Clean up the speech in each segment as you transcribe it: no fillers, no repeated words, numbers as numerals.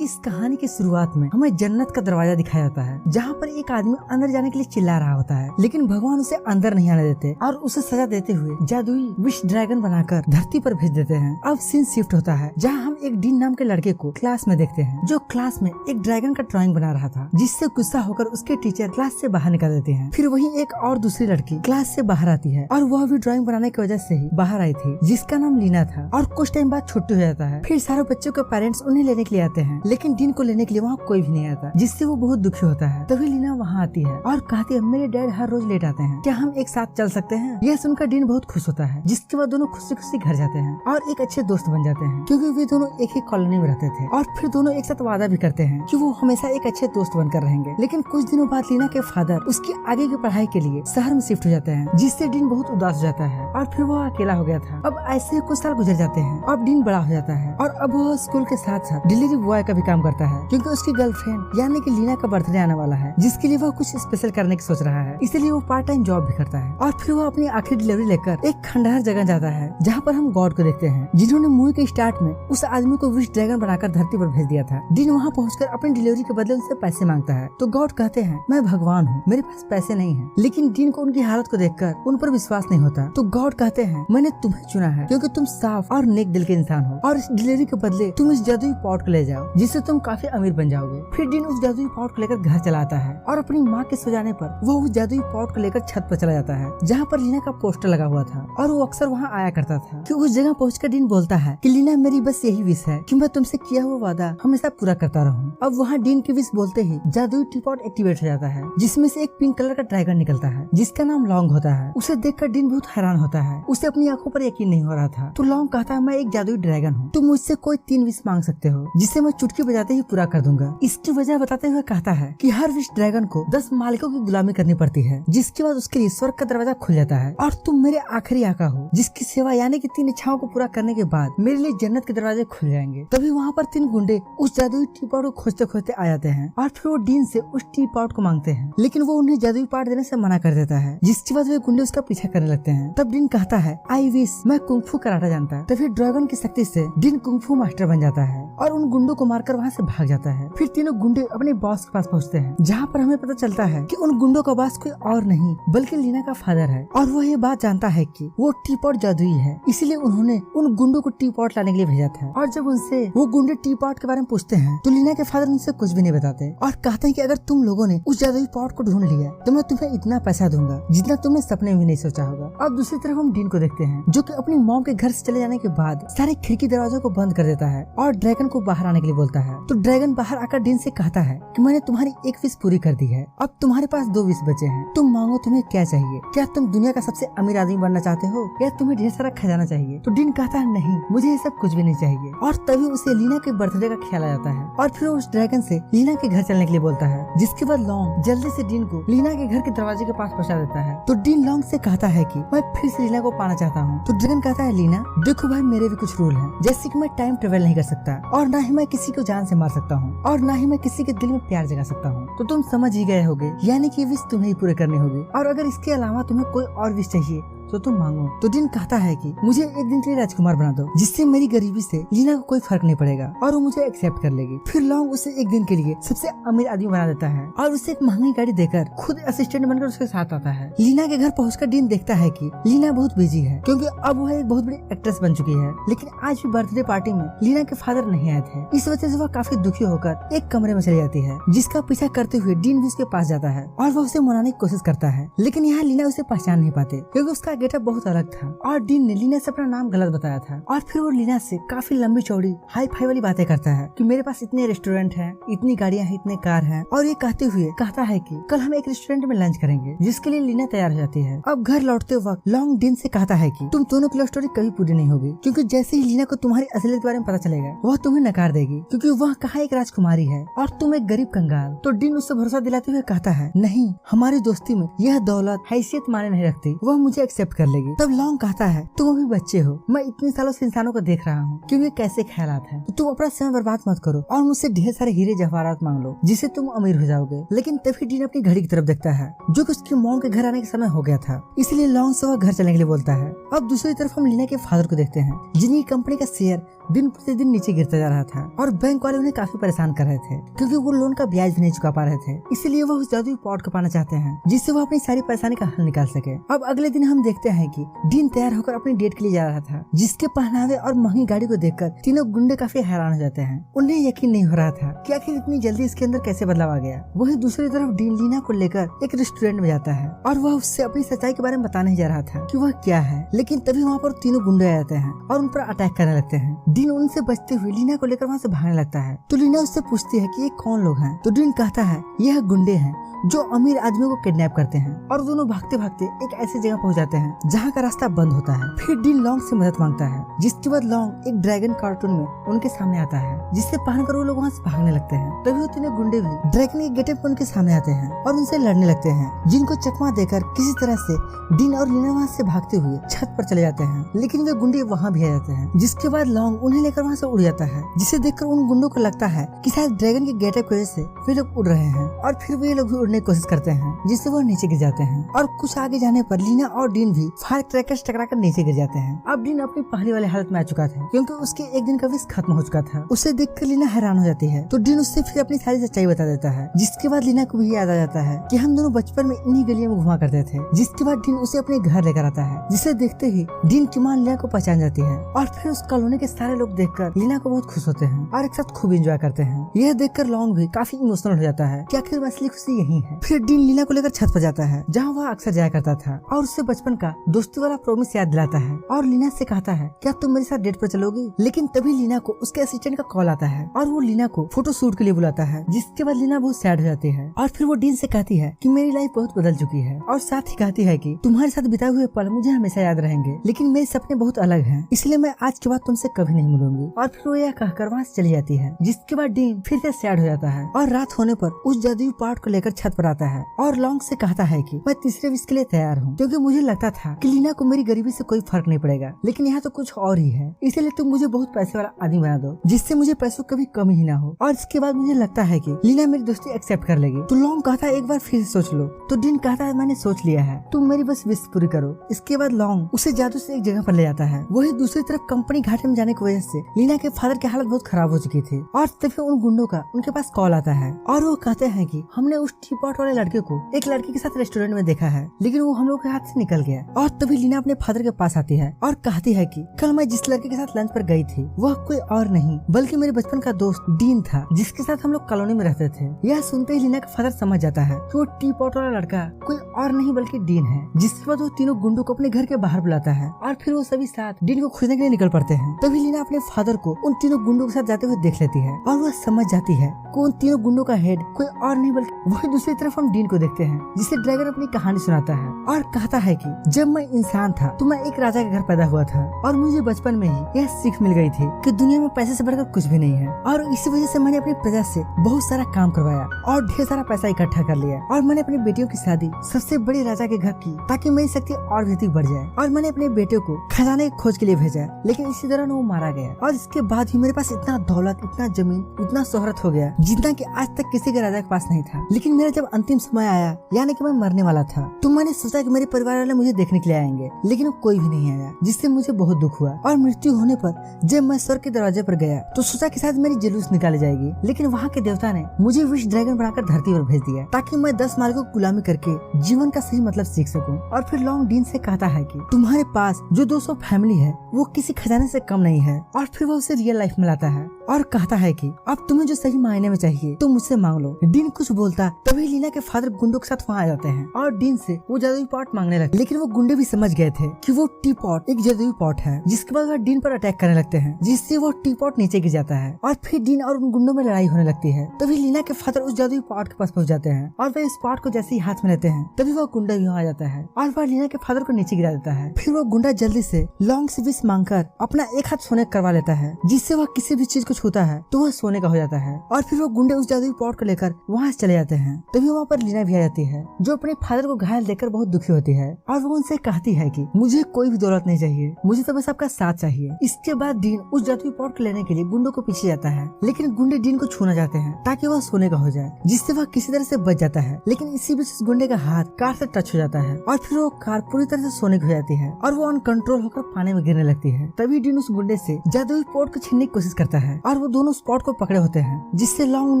इस कहानी की शुरुआत में हमें जन्नत का दरवाजा दिखाया जाता है, जहाँ पर एक आदमी अंदर जाने के लिए चिल्ला रहा होता है, लेकिन भगवान उसे अंदर नहीं आने देते और उसे सजा देते हुए जादुई विश ड्रैगन बनाकर धरती पर भेज देते हैं। अब सीन शिफ्ट होता है, जहाँ हम एक डीन नाम के लड़के को क्लास में देखते हैं, जो क्लास में एक ड्रैगन का ड्राइंग बना रहा था, जिससे गुस्सा होकर उसके टीचर क्लास से बाहर निकाल देते हैं। फिर वही एक और दूसरी लड़की क्लास से बाहर आती है और वह भी ड्राइंग बनाने की वजह से ही बाहर आई थी, जिसका नाम लीना था। और कुछ टाइम बाद छुट्टी हो जाता है। फिर सारे बच्चों के पेरेंट्स उन्हें लेने के लिए आते हैं, लेकिन डीन को लेने के लिए वहाँ कोई भी नहीं आता, जिससे वो बहुत दुखी होता है। तभी लीना वहाँ आती है और कहती है, मेरे डैड हर रोज लेट आते हैं, क्या हम एक साथ चल सकते हैं? यह सुनकर डीन बहुत खुश होता है, जिसके बाद दोनों खुशी खुशी घर जाते हैं और एक अच्छे दोस्त बन जाते हैं, क्योंकि वे दोनों एक ही कॉलोनी में रहते थे। और फिर दोनों एक साथ वादा भी करते हैं कि वो हमेशा एक अच्छे दोस्त बनकर रहेंगे। लेकिन कुछ दिनों बाद लीना के फादर उसकी आगे की पढ़ाई के लिए शहर में शिफ्ट हो जाते हैं, जिससे डीन बहुत उदास हो जाता है और फिर वो अकेला हो गया था। अब ऐसे कुछ साल गुजर जाते हैं। अब डीन बड़ा हो जाता है और अब वो स्कूल के साथ साथ डिलीवरी बॉय का भी काम करता है, क्योंकि उसकी गर्लफ्रेंड यानी कि लीना का बर्थडे आने वाला है, जिसके लिए वो कुछ स्पेशल करने की सोच रहा है। इसलिए वो पार्ट टाइम जॉब भी करता है। और फिर वो अपनी आखिरी डिलीवरी लेकर एक खंडहर जगह जाता है, जहाँ पर हम गॉड को देखते हैं, जिन्होंने मूवी के स्टार्ट में उस आदमी को विश ड्रैगन बनाकर धरती पर भेज दिया था। डीन वहाँ पहुँचकर अपनी डिलीवरी के बदले उनसे पैसे मांगता है, तो गॉड कहते हैं, मैं भगवान हूँ, मेरे पास पैसे नहीं है। लेकिन डीन को उनकी हालत को देखकर उन पर विश्वास नहीं होता, तो गॉड कहते हैं, मैंने तुम्हें चुना है क्योंकि तुम साफ और नेक दिल के इंसान हो, और इस डिलीवरी के बदले तुम इस जादुई पॉट को ले जाओ, जिससे तुम काफी अमीर बन जाओगे। फिर डीन उस जादुई पॉट को लेकर घर चला आता है और अपनी माँ के सो जाने पर वो उस जादुई पॉट को लेकर छत पर चला जाता है, जहाँ पर लीना का पोस्टर लगा हुआ था, और वो अक्सर वहाँ आया करता था। कि उस जगह पहुँचकर डीन बोलता है कि लीना, मेरी बस यही विश है कि मैं तुमसे किया हुआ वादा हमेशा पूरा करता रहूँ। अब वहाँ डीन की विश बोलते ही जादुई टी पॉट एक्टिवेट हो जाता है, जिसमें से एक पिंक कलर का ड्रैगन निकलता है, जिसका नाम लॉन्ग होता है। उसे देखकर डीन बहुत हैरान होता है, उसे अपनी आंखों पर यकीन नहीं हो रहा था। तो लॉन्ग कहता है, मैं एक जादुई ड्रैगन हूँ, तुम मुझसे कोई 3 विश मांग सकते हो, जिसे मैं चुटकी बजाते ही पूरा कर दूंगा। इसकी वजह बताते हुए कहता है कि हर विश ड्रैगन को 10 मालिकों की गुलामी करनी पड़ती है, जिसके बाद उसके लिए स्वर्ग का दरवाजा खुल जाता है, और तुम मेरे आखिरी आका हो, जिसकी सेवा यानी कि 3 इच्छाओं को पूरा करने के बाद मेरे लिए जन्नत के दरवाजे खुल जाएंगे। तभी वहाँ पर 3 गुंडे उस जादुई टी पॉट को खोजते खोजते आ जाते हैं, और फिर वो डीन से उस टी पॉट को मांगते हैं, लेकिन वो उन्हें जादुई पॉट देने से मना कर देता है, जिसके बाद वे गुंडे उसका पीछा करने लगते हैं। तब डीन कहता है, आई विश मैं कुंग-फू कराटा जानता है। तभी ड्रैगन की शक्ति से डीन कुंग-फू मास्टर बन जाता है और उन गुंडों को मारकर वहाँ से भाग जाता है। फिर तीनों गुंडे अपने बॉस के पास पहुँचते हैं, जहाँ पर हमें पता चलता है कि उन गुंडों का बॉस कोई और नहीं बल्कि लीना का फादर है, और वो ये बात जानता है कि वो टी पॉट जादुई है, इसीलिए उन्होंने उन गुंडों को टी पॉट लाने के लिए भेजा था। और जब उनसे वो गुंडे टी पॉट के बारे में पूछते हैं, तो लीना के फादर उनसे कुछ भी नहीं बताते और कहते हैं कि अगर तुम लोगों ने उस जादुई पॉट को ढूंढ लिया तो मैं तुम्हें इतना पैसा दूंगा जितना तुमने सपने में भी नहीं सोचा होगा। अब दूसरी तरफ हम डीन को देखते हैं, जो कि अपनी मॉम के घर से चले जाने के बाद सारे खिड़की दरवाजों को बंद कर देता है और ड्रैगन को बाहर आने के लिए बोलता है। तो ड्रैगन बाहर आकर डीन से कहता है कि मैंने तुम्हारी एक विश पूरी कर दी है, अब तुम्हारे पास 2 विश बचे हैं, तुम मांगो, तुम्हें क्या चाहिए? क्या तुम दुनिया का सबसे अमीर आदमी बनना चाहते हो या तुम्हें ढेर सारा खजाना चाहिए? तो डीन कहता है, नहीं, मुझे ये सब कुछ भी नहीं चाहिए। और तभी उसे लीना के बर्थडे का ख्याल आ जाता है और फिर उस ड्रैगन से लीना के घर चलने के लिए बोलता है, जिसके बाद लॉन्ग जल्दी से डीन को लीना के घर के दरवाजे के पास पहुंचा देता है। तो डीन लॉन्ग से कहता है कि मैं फिर से लीना को पाना चाहता हूँ। तो ड्रैगन कहता है, लीना देखो भाई, मेरे भी कुछ रूल हैं, जैसे कि मैं टाइम ट्रेवल नहीं कर सकता, और ना ही मैं किसी को जान से मार सकता हूँ, और ना ही मैं किसी के दिल में प्यार जगा सकता हूँ। तो तुम समझ ही गए होगे, यानी कि विश तुम्हें ही पूरे करनी होगी, और अगर इसके अलावा तुम्हें कोई और विश चाहिए तो तुम मांगो। तो डीन कहता है कि मुझे एक दिन के लिए राजकुमार बना दो, जिससे मेरी गरीबी से लीना को कोई फर्क नहीं पड़ेगा और वो मुझे एक्सेप्ट कर लेगी। फिर लॉन्ग उसे एक दिन के लिए सबसे अमीर आदमी बना देता है और उसे एक महंगी गाड़ी देकर खुद असिस्टेंट बनकर उसके साथ आता है। लीना के घर पहुंचकर डीन देखता है कि लीना बहुत बिजी है, क्योंकि अब वह एक बहुत बड़ी एक्ट्रेस बन चुकी है, लेकिन आज भी बर्थडे पार्टी में लीना के फादर नहीं आए थे। इस वजह से वह काफी दुखी होकर एक कमरे में चली जाती है, जिसका पीछा करते हुए डीन भी उसके पास जाता है और वह उसे मनाने की कोशिश करता है, लेकिन यहाँ लीना उसे पहचान नहीं पाते, क्योंकि उसका गेटअप बहुत अलग था और डीन ने लीना से अपना नाम गलत बताया था। और फिर वो लीना से काफी लंबी चौड़ी हाई फाई वाली बातें करता है कि मेरे पास इतने रेस्टोरेंट हैं, इतनी गाड़ियां हैं, इतने कार हैं, और ये कहते हुए कहता है कि कल हम एक रेस्टोरेंट में लंच करेंगे, जिसके लिए लीना तैयार हो जाती है। अब घर लौटते वक्त लॉन्ग डीन से कहता है कि तुम दोनों की लव स्टोरी कभी पूरी नहीं होगी, क्योंकि जैसे ही लीना को तुम्हारी असलियत के बारे में पता चलेगा वह तुम्हें नकार देगी, क्योंकि वह कहाँ एक राजकुमारी है और तुम एक गरीब कंगाल। तो डीन उससे भरोसा दिलाते हुए कहता है, नहीं, हमारी दोस्ती में यह दौलत हैसियत माने नहीं रखती, वह मुझे एक्सेप्ट कर लेगी। तब लॉन्ग कहता है, तुम अभी बच्चे हो, मैं इतने सालों से इंसानों को देख रहा हूँ कि वे कैसे ख्यालात हैं, तो तुम अपना समय बर्बाद मत करो और मुझसे ढेर सारे हीरे जवाहरात मांग लो, जिससे तुम अमीर हो जाओगे। लेकिन तभी डीन अपनी घड़ी की तरफ देखता है, जो कि उसकी मॉम के घर आने का समय हो गया था, इसलिए लॉन्ग से वह घर चलने के लिए बोलता है। अब दूसरी तरफ हम लीना के फादर को देखते हैं, जिनकी कंपनी का शेयर दिन प्रतिदिन नीचे गिरता जा रहा था और बैंक वाले उन्हें काफी परेशान कर रहे थे क्योंकि वो लोन का ब्याज भी नहीं चुका पा रहे थे। इसीलिए वो उस जादुई पॉट को पाना चाहते हैं जिससे वो अपनी सारी परेशानी का हल निकाल सके। अब अगले दिन हम देखते हैं कि डीन तैयार होकर अपनी डेट के लिए जा रहा था, जिसके पहनावे और महंगी गाड़ी को देखकर तीनों गुंडे काफी हैरान हो जाते हैं। उन्हें यकीन नहीं हो रहा था कि आखिर इतनी जल्दी इसके अंदर कैसे बदलाव आ गया। वही दूसरी तरफ डीन लीना को लेकर एक रेस्टोरेंट में जाता है और वह उससे अपनी सच्चाई के बारे में बताने जा रहा था कि वह क्या है, लेकिन तभी वहाँ पर तीनों गुंडे आ जाते हैं और उन पर अटैक करने लगते हैं। डीन उनसे बचते हुए लीना को लेकर वहाँ से भागने लगता है तो लीना उससे पूछती है कि ये कौन लोग हैं, तो डीन कहता है यह गुंडे हैं जो अमीर आदमियों को किडनैप करते हैं। और दोनों भागते भागते एक ऐसी जगह पहुंच जाते हैं जहां का रास्ता बंद होता है। फिर डीन लॉन्ग से मदद मांगता है, जिसके बाद लॉन्ग एक ड्रैगन कार्टून में उनके सामने आता है, जिससे पहनकर वो लोग वहाँ से भागने लगते हैं। तभी वो तीनों गुंडे भी ड्रैगन के गेटअप में उनके सामने आते हैं और उनसे लड़ने लगते हैं, जिनको चकमा देकर किसी तरह से डीन और लीना वहाँ से भागते हुए छत पर चले जाते हैं। लेकिन वे गुंडे वहाँ भी आ जाते हैं, जिसके बाद लॉन्ग उन्हें लेकर वहाँ से उड़ जाता है, जिसे देखकर उन गुंडों को लगता है कि शायद ड्रैगन के गेटअप की वजह से वे लोग उड़ रहे हैं। और फिर वे लोग भी उड़ने की कोशिश करते हैं, जिससे वो नीचे गिर जाते हैं। और कुछ आगे जाने पर लीना और डीन भी फायर क्रैकर्स टकराकर नीचे गिर जाते हैं। अब डीन अपनी पहले वाले हालत में आ चुका था क्योंकि उसके एक दिन का विष खत्म हो चुका था। उसे देखकर लीना हैरान हो जाती है तो डीन उससे फिर अपनी सारी सच्चाई बता देता है, जिसके बाद लीना को भी याद आ जाता है कि हम दोनों बचपन में इन्हीं गलियों में घुमा करते थे। जिसके बाद डीन उसे अपने घर लेकर आता है, जिसे देखते ही डीन की मां लीना को पहचान जाती है। और फिर उस कॉलोनी के सारे लोग देखकर लीना को बहुत खुश होते हैं और एक साथ खूब एंजॉय करते हैं। यह देखकर लॉन्ग भी काफी इमोशनल हो जाता है कि आखिर असली खुशी यही है। फिर डीन लीना को लेकर छत पर जाता है जहाँ वह अक्सर जाया करता था और उससे बचपन का दोस्ती वाला प्रॉमिस याद दिलाता है और लीना से कहता है क्या तुम मेरे साथ डेट पर चलोगी। लेकिन तभी लीना को उसके असिस्टेंट का कॉल आता है और वो लीना को फोटो शूट के लिए बुलाता है, जिसके बाद लीना बहुत सैड हो जाती है। और फिर वो डीन से कहती है कि मेरी लाइफ बहुत बदल चुकी है और साथ ही कहती है कि तुम्हारे साथ बिताए हुए पल मुझे हमेशा याद रहेंगे, लेकिन मेरे सपने बहुत अलग हैं, इसलिए मैं आज के बाद तुमसे कभी नहीं मिलूंगी। और फिर वो यह कहकर वहाँ से चली जाती है, जिसके बाद डीन फिर से सैड हो जाता है और रात होने पर उस जादुई पार्ट को लेकर छत पर आता है और लॉन्ग से कहता है कि मैं तीसरे विश के लिए तैयार हूँ, क्योंकि मुझे लगता था कि लीना को मेरी गरीबी से कोई फर्क नहीं पड़ेगा, लेकिन यहाँ तो कुछ और ही है, इसलिए तुम मुझे बहुत पैसे वाला आदमी बना दो जिससे मुझे पैसों कभी कमी ही ना हो। और इसके बाद मुझे लगता है कि लीना मेरी दोस्ती एक्सेप्ट कर लेगी। तो लॉन्ग कहता है एक बार फिर सोच लो, तो डीन कहता है मैंने सोच लिया है, तुम मेरी बस विश पूरी करो। इसके बाद लॉन्ग उसे जादू से एक जगह पर ले जाता है। वही दूसरी तरफ कंपनी घाटे में जाने की वजह से लीना के फादर की हालत बहुत खराब हो चुकी थी और तभी उन गुंडों का उनके पास कॉल आता है और वो कहते हैं कि हमने उस टी पॉट वाले लड़के को एक लड़की के साथ रेस्टोरेंट में देखा है, लेकिन वो हम लोग के हाथ से निकल गया। और तभी लीना अपने फादर के पास आती है और कहती है कि कल मैं जिस लड़के के साथ लंच पर गई थी वह कोई और नहीं बल्कि मेरे बचपन का दोस्त डीन था, जिसके साथ हम लोग कॉलोनी में रहते थे। यह सुनते ही लीना का फादर समझ जाता है कि वो टी पॉट वाला लड़का कोई और नहीं बल्कि डीन है। जिसके बाद वो तीनों गुंडों को अपने घर के बाहर बुलाता है और फिर वो सभी साथ डीन को खोजने के लिए निकल पड़ते हैं। तभी लीना अपने फादर को उन तीनों गुंडों के साथ जाते हुए देख लेती है और वह समझ जाती है कि उन तीनों गुंडों का हेड कोई और नहीं बल्कि वही। दूसरी तरफ हम डीन को देखते हैं, जिसे ड्रैगन अपनी कहानी सुनाता है और कहता है कि जब मैं इंसान था तो मैं एक राजा के घर पैदा हुआ था और मुझे बचपन में ही यह सीख मिल गई थी कि दुनिया में पैसे से बढ़कर कुछ भी नहीं है। और इसी वजह से मैंने अपनी प्रजा से बहुत सारा काम करवाया और ढेर सारा पैसा इकट्ठा कर लिया और मैंने अपनी बेटियों की शादी सबसे बड़े राजा के घर की ताकि मेरी शक्ति और भी अधिक बढ़ जाए। और मैंने अपने बेटे को खजाने की खोज के लिए भेजा, लेकिन इसी दौरान वो मारा गया। और इसके बाद भी मेरे पास इतना दौलत, इतना जमीन, इतना शोहरत हो गया जितना कि आज तक किसी के राजा के पास नहीं था। लेकिन मेरा जब अंतिम समय आया, यानी कि मैं मरने वाला था, तो मैंने सोचा कि मेरे परिवार वाले मुझे देखने के लिए आएंगे, लेकिन कोई भी नहीं आया, जिससे मुझे बहुत दुख हुआ। और मृत्यु होने पर जब मैं स्वर्ग के दरवाजे पर गया तो सोचा कि शायद मेरी जुलूस निकाली जाएगी, लेकिन वहाँ के देवता ने मुझे विश ड्रैगन बनाकर धरती पर भेज दिया ताकि मैं 10 मालिकों को गुलामी करके जीवन का सही मतलब सीख सकूं। और फिर लॉन्ग डीन से कहता है कि तुम्हारे पास जो 200 फैमिली है वो किसी खजाने से कम नहीं है। और फिर वो उसे रियल लाइफ में लाता है और कहता है कि अब तुम्हें जो सही मायने में चाहिए तो मुझसे मांग लो। डीन कुछ बोलता तभी लीना के फादर गुंडों के साथ वहाँ आ जाते हैं और डीन से वो जादुई पॉट मांगने लगते, लेकिन वो गुंडे भी समझ गए थे कि वो टी पॉट एक जादुई पॉट है। जिसके बाद वह डीन पर अटैक करने लगते हैं, जिससे वो टी पॉट नीचे गिर जाता है और फिर डीन और उन गुंडों में लड़ाई होने लगती है। तभी लीना के फादर उस जादुई पॉट के पास पहुंच जाते हैं और वह इस पॉट को जैसे ही हाथ में लेते हैं तभी वो गुंडा यहाँ आ जाता है और वह लीना के फादर को नीचे गिरा देता है। फिर वो गुंडा जल्दी से लॉन्ग से विश मांगकर अपना एक हाथ सोने करवा लेता है, जिससे वह किसी भी चीज को छूता है तो वह सोने का हो जाता है और फिर वो गुंडे उस जादुई पॉट को लेकर वहाँ से चले जाते हैं। तभी वहाँ पर लीना भी आ जाती है जो अपने फादर को घायल देखकर बहुत दुखी होती है और वो उनसे कहती है कि मुझे कोई भी दौलत नहीं चाहिए, मुझे तो बस आपका साथ चाहिए। इसके बाद डीन उस जादुई पॉट को लेने के लिए गुंडों को पीछे जाता है, लेकिन गुंडे डीन को छूना चाहते हैं ताकि वह सोने का हो जाए, जिससे वह किसी तरह से बच जाता है। लेकिन इसी बीच उस गुंडे का हाथ कार से टच हो जाता है और फिर वो कार पूरी तरह से सोने की हो जाती है और वो अनकंट्रोल होकर पानी में गिरने लगती है। तभी डीन उस गुंडे से जादुई पॉट को छीनने की कोशिश करता है और वो दोनों उस पॉट को पकड़े होते हैं, जिससे लॉन्ग उन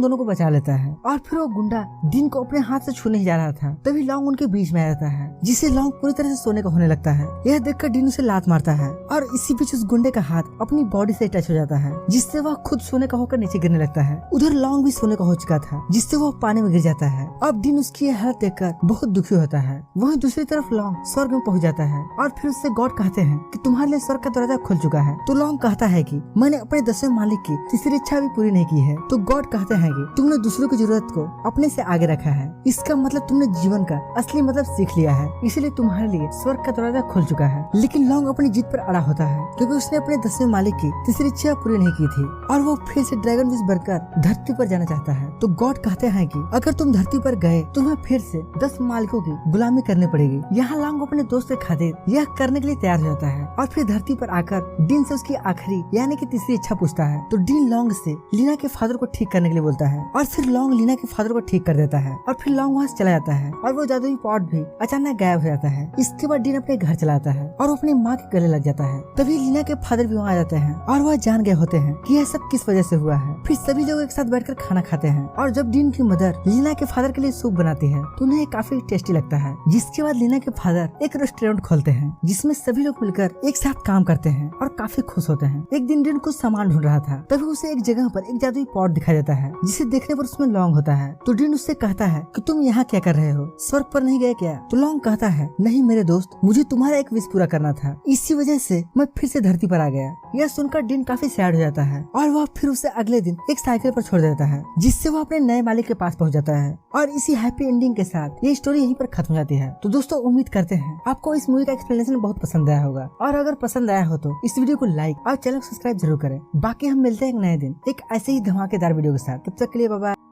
दोनों को बचा लेता है। और फिर वो गुंडा डीन को अपने हाथ से छूने जा रहा था, तभी लॉन्ग उनके बीच में आ जाता है, जिससे लॉन्ग पूरी तरह से सोने का होने लगता है। यह देखकर डीन उसे लात मारता है और इसी बीच उस गुंडे का हाथ अपनी बॉडी से टच हो जाता है, जिससे वह खुद सोने का होकर नीचे गिरने लगता है। उधर लॉन्ग भी सोने का हो चुका था, जिससे वह पानी में गिर जाता है। अब डीन उसकी यह हालत देखकर बहुत दुखी होता है। वहीं दूसरी तरफ लॉन्ग स्वर्ग में पहुंच जाता है और फिर उससे गॉड कहते हैं कि तुम्हारे लिए स्वर्ग का दरवाजा खुल चुका है। तो लॉन्ग कहता है कि मैंने अपने 10वें मालिक की तीसरी इच्छा भी पूरी नहीं की है। तो गॉड कहते हैं कि तुमने दूसरों की जरूरत को अपने से आगे रखा है, इसका मतलब तुमने जीवन का असली मतलब सीख लिया है, इसलिए तुम्हारे लिए स्वर्ग का दरवाजा खुल चुका है। लेकिन लॉन्ग अपनी जिद पर अड़ा होता है क्योंकि उसने अपने 10वें मालिक की तीसरी इच्छा पूरी नहीं की थी और वो फिर से ड्रैगन विश बनकर धरती पर जाना चाहता है। तो गॉड कहते हैं कि अगर तुम धरती पर गए तुम्हें फिर से 10 मालिकों की गुलामी करनी पड़ेगी। यहाँ लॉन्ग अपने दोस्त के खातिर यह करने के लिए तैयार हो जाता है और फिर धरती पर आकर डीन से उसकी आखिरी यानी कि तीसरी इच्छा पूछता है। तो डीन लॉन्ग से लीना के फादर को ठीक करने के लिए बोलता है और फिर लॉन्ग लीना के फादर को ठीक कर देता है और फिर लॉन्ग वहाँ से चला जाता है और वो जादुई पॉट भी अचानक गायब हो जाता है। इसके बाद डीन अपने घर चला जाता है और अपनी माँ के गले लग जाता है। तभी लीना के फादर भी वहाँ आ जाते हैं और वह जान गए होते हैं कि यह सब किस वजह से हुआ है। फिर सभी लोग एक साथ बैठकर खाना खाते हैं और जब डीन की मदर लीना के फादर के लिए सूप बनाती है तो उन्हें काफी टेस्टी लगता है। जिसके बाद लीना के फादर एक रेस्टोरेंट खोलते हैं जिसमें सभी लोग मिलकर एक साथ काम करते हैं और काफी खुश होते हैं। एक दिन डीन कुछ सामान ढूंढ रहा था, तभी उसे एक जगह पर एक जादुई पॉट दिखाई देता है जिसे देखने पर उसमें लॉन्ग होता है। तो डीन उससे कहता है कि तुम यहाँ क्या कर रहे हो, स्वर्ग पर नहीं गए क्या? तो लॉन्ग कहता है नहीं मेरे दोस्त, मुझे तुम्हारा एक विश पूरा करना था, इसी वजह से मैं फिर से धरती पर आ गया। यह सुनकर डीन काफी सैड हो जाता है और वह फिर उसे अगले दिन एक साइकिल पर छोड़ देता है, जिससे वह अपने नए मालिक के पास पहुंच जाता है। और इसी हैप्पी एंडिंग के साथ ये स्टोरी यहीं पर खत्म हो जाती है। तो दोस्तों उम्मीद करते हैं आपको इस मूवी का एक्सप्लेनेशन बहुत पसंद आया होगा और अगर पसंद आया हो तो इस वीडियो को लाइक और चैनल को सब्सक्राइब जरूर करें। बाकी हम मिलते हैं एक नए दिन एक ऐसे ही धमाकेदार वीडियो के साथ। तब तक के लिए बाय बाय।